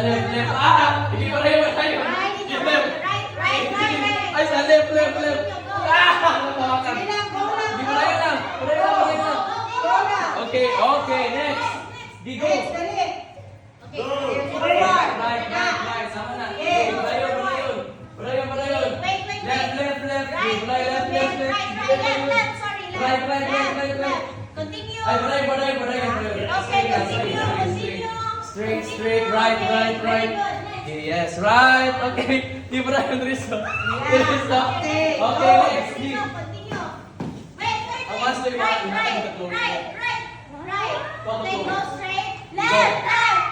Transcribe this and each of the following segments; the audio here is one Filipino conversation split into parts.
left, left. Ah! Hindi pa rin tayo. Yung left. Ay, sa left, left, left. Ah! Natawa ka. Hindi pa rin na. Pray na. Okay, okay, next. Digo. Right. Sama na. Barayon. Left, left. Left. Right. Continue. Ay, barayon. Okay, continue. Straight. Right. Okay, yes, right. Okay. Di Barayon, Rizzo. Okay, next. Continue. Wait. Awas tayo, Right. Okay, go straight. Left.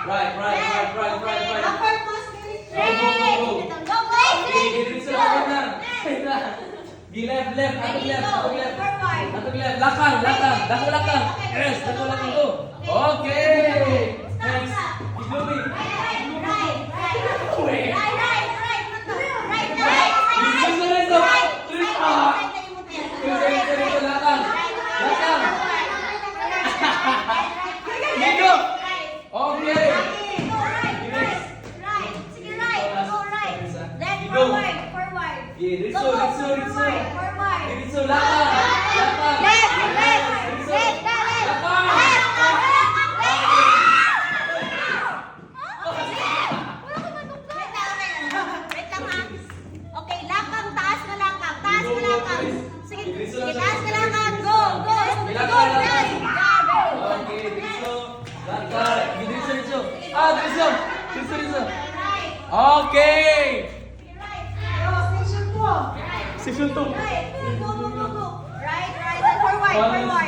Right. Upper most straight. Go. Go. Okay, Rizzo, agad na. Left. Atong left. Lakang. Dako lakang. Yes, dako lakang go. Okay. Next. Iglubi. Rizzo, lakang. Digo. Okay. Rizzo, lakang. Okay, lakang, taas na lakang. Sige, taas na lakang. Go. Right. Okay, Rizzo. Lakang. Rizzo. Ah, Rizzo. Okay. Section 2. Go. Right. Forward.